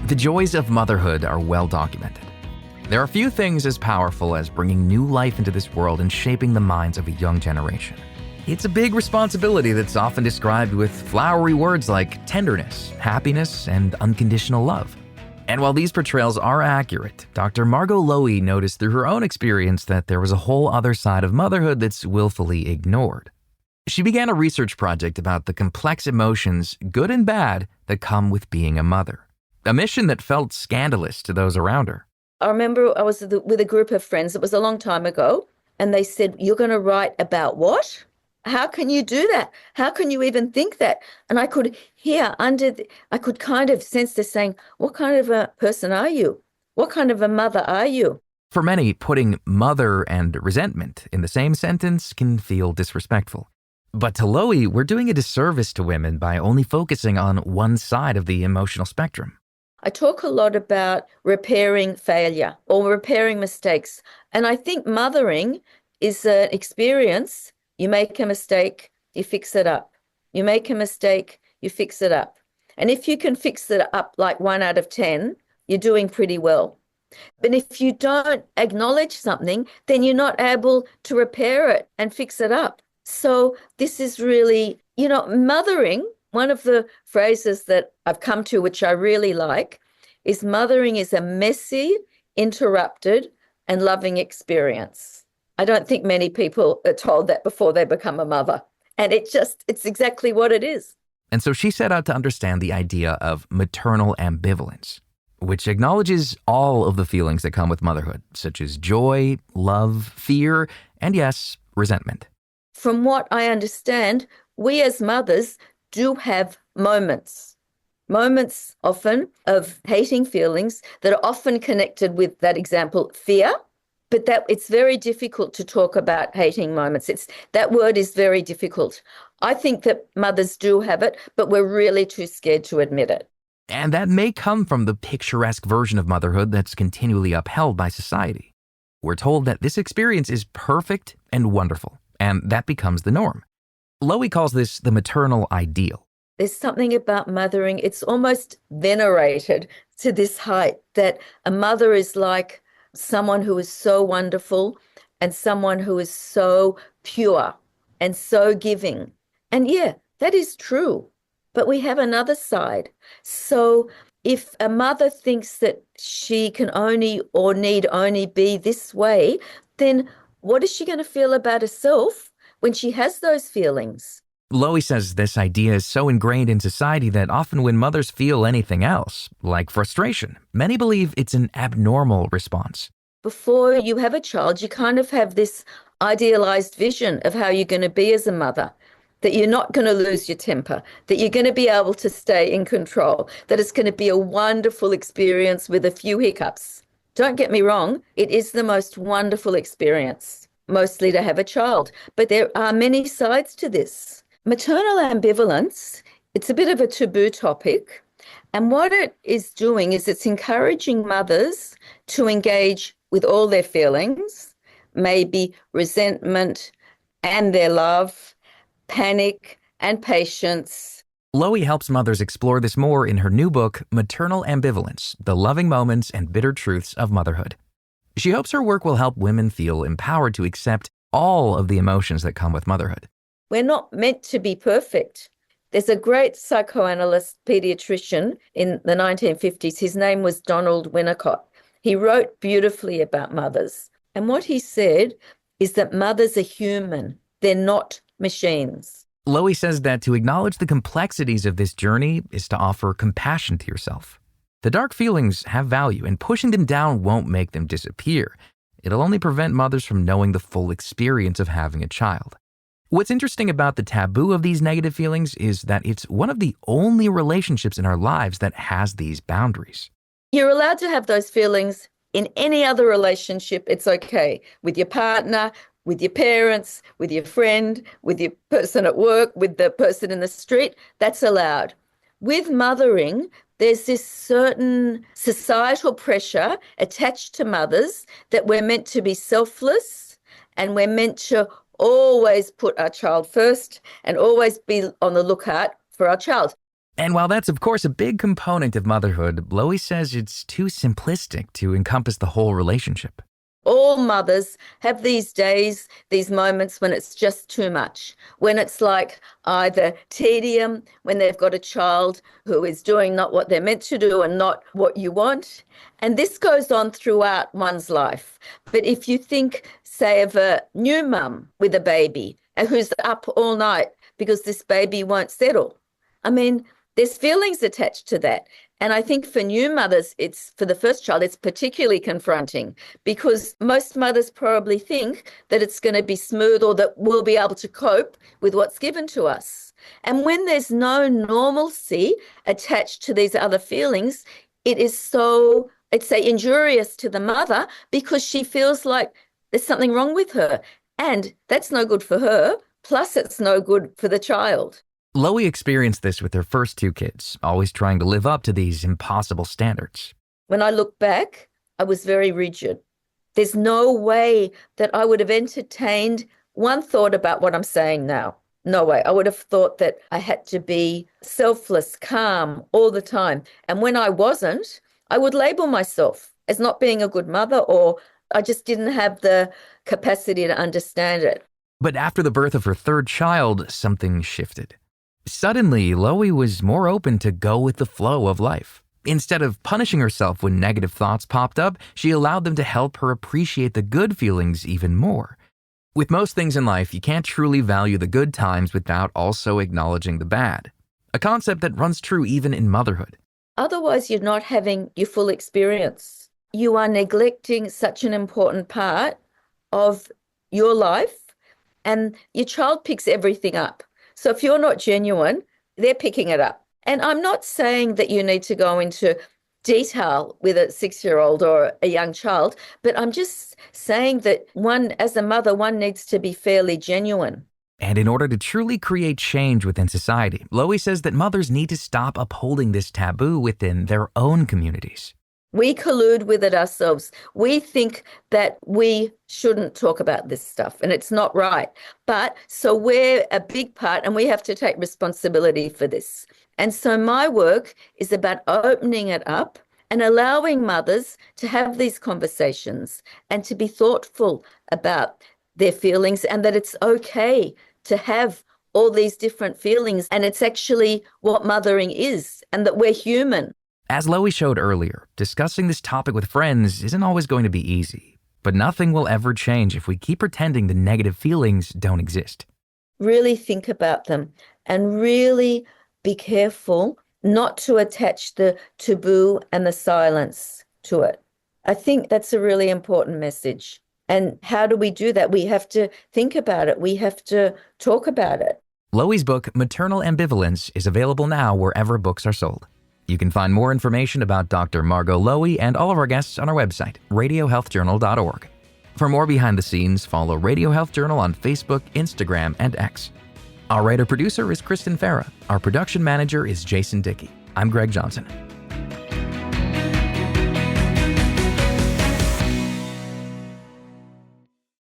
The joys of motherhood are well documented. There are few things as powerful as bringing new life into this world and shaping the minds of a young generation. It's a big responsibility that's often described with flowery words like tenderness, happiness, and unconditional love. And while these portrayals are accurate, Dr. Margot Lowy noticed through her own experience that there was a whole other side of motherhood that's willfully ignored. She began a research project about the complex emotions, good and bad, that come with being a mother. A mission that felt scandalous to those around her. I remember I was with a group of friends, it was a long time ago, and they said, "You're going to write about what? How can you do that? How can you even think that?" And I could hear I could kind of sense this saying, "What kind of a person are you? What kind of a mother are you?" For many, putting mother and resentment in the same sentence can feel disrespectful. But to Lowy, we're doing a disservice to women by only focusing on one side of the emotional spectrum. I talk a lot about repairing failure or repairing mistakes. And I think mothering is an experience. You make a mistake, you fix it up. You make a mistake, you fix it up. And if you can fix it up like 1 out of 10, you're doing pretty well. But if you don't acknowledge something, then you're not able to repair it and fix it up. So this is really, mothering. One of the phrases that I've come to, which I really like, is mothering is a messy, interrupted, and loving experience. I don't think many people are told that before they become a mother. And it's exactly what it is. And so she set out to understand the idea of maternal ambivalence, which acknowledges all of the feelings that come with motherhood, such as joy, love, fear, and yes, resentment. From what I understand, we as mothers do have moments often of hating feelings that are often connected with that example, fear, but that it's very difficult to talk about hating moments. That word is very difficult. I think that mothers do have it, but we're really too scared to admit it. And that may come from the picturesque version of motherhood that's continually upheld by society. We're told that this experience is perfect and wonderful, and that becomes the norm. Lowy calls this the maternal ideal. There's something about mothering, it's almost venerated to this height that a mother is like someone who is so wonderful and someone who is so pure and so giving. And yeah, that is true. But we have another side. So if a mother thinks that she can only or need only be this way, then what is she going to feel about herself when she has those feelings? Lowy says this idea is so ingrained in society that often when mothers feel anything else, like frustration, many believe it's an abnormal response. Before you have a child, you kind of have this idealized vision of how you're going to be as a mother, that you're not going to lose your temper, that you're going to be able to stay in control, that it's going to be a wonderful experience with a few hiccups. Don't get me wrong, it is the most wonderful experience, mostly to have a child, but there are many sides to this. Maternal ambivalence, it's a bit of a taboo topic. And what it is doing is it's encouraging mothers to engage with all their feelings, maybe resentment and their love, panic and patience. Lowy helps mothers explore this more in her new book, Maternal Ambivalence, The Loving Moments and Bitter Truths of Motherhood. She hopes her work will help women feel empowered to accept all of the emotions that come with motherhood. We're not meant to be perfect. There's a great psychoanalyst, pediatrician in the 1950s. His name was Donald Winnicott. He wrote beautifully about mothers. And what he said is that mothers are human. They're not machines. Lowy says that to acknowledge the complexities of this journey is to offer compassion to yourself. The dark feelings have value, and pushing them down won't make them disappear. It'll only prevent mothers from knowing the full experience of having a child. What's interesting about the taboo of these negative feelings is that it's one of the only relationships in our lives that has these boundaries. You're allowed to have those feelings in any other relationship. It's okay with your partner, with your parents, with your friend, with your person at work, with the person in the street. That's allowed. With mothering, there's this certain societal pressure attached to mothers that we're meant to be selfless and we're meant to always put our child first and always be on the lookout for our child. And while that's of course a big component of motherhood, Loie says it's too simplistic to encompass the whole relationship. All mothers have these days, these moments when it's just too much, when it's like either tedium, when they've got a child who is doing not what they're meant to do and not what you want. And this goes on throughout one's life. But if you think, say, of a new mum with a baby who's up all night because this baby won't settle, I mean, there's feelings attached to that. And I think for new mothers, it's for the first child, it's particularly confronting because most mothers probably think that it's going to be smooth or that we'll be able to cope with what's given to us. And when there's no normalcy attached to these other feelings, it is so, I'd say, injurious to the mother because she feels like there's something wrong with her. And that's no good for her. Plus, it's no good for the child. Loie experienced this with her first two kids, always trying to live up to these impossible standards. When I look back, I was very rigid. There's no way that I would have entertained one thought about what I'm saying now. No way. I would have thought that I had to be selfless, calm all the time. And when I wasn't, I would label myself as not being a good mother, or I just didn't have the capacity to understand it. But after the birth of her third child, something shifted. Suddenly, Loie was more open to go with the flow of life. Instead of punishing herself when negative thoughts popped up, she allowed them to help her appreciate the good feelings even more. With most things in life, you can't truly value the good times without also acknowledging the bad, a concept that runs true even in motherhood. Otherwise, you're not having your full experience. You are neglecting such an important part of your life, and your child picks everything up. So if you're not genuine, they're picking it up. And I'm not saying that you need to go into detail with a 6-year-old or a young child, but I'm just saying that one, as a mother, one needs to be fairly genuine. And in order to truly create change within society, Loie says that mothers need to stop upholding this taboo within their own communities. We collude with it ourselves. We think that we shouldn't talk about this stuff and it's not right. But so we're a big part and we have to take responsibility for this. And so my work is about opening it up and allowing mothers to have these conversations and to be thoughtful about their feelings and that it's okay to have all these different feelings. And it's actually what mothering is and that we're human. As Loie showed earlier, discussing this topic with friends isn't always going to be easy, but nothing will ever change if we keep pretending the negative feelings don't exist. Really think about them and really be careful not to attach the taboo and the silence to it. I think that's a really important message. And how do we do that? We have to think about it. We have to talk about it. Loie's book, Maternal Ambivalence, is available now wherever books are sold. You can find more information about Dr. Margot Loie and all of our guests on our website, radiohealthjournal.org. For more behind the scenes, follow Radio Health Journal on Facebook, Instagram, and X. Our writer-producer is Kristen Farah. Our production manager is Jason Dickey. I'm Greg Johnson.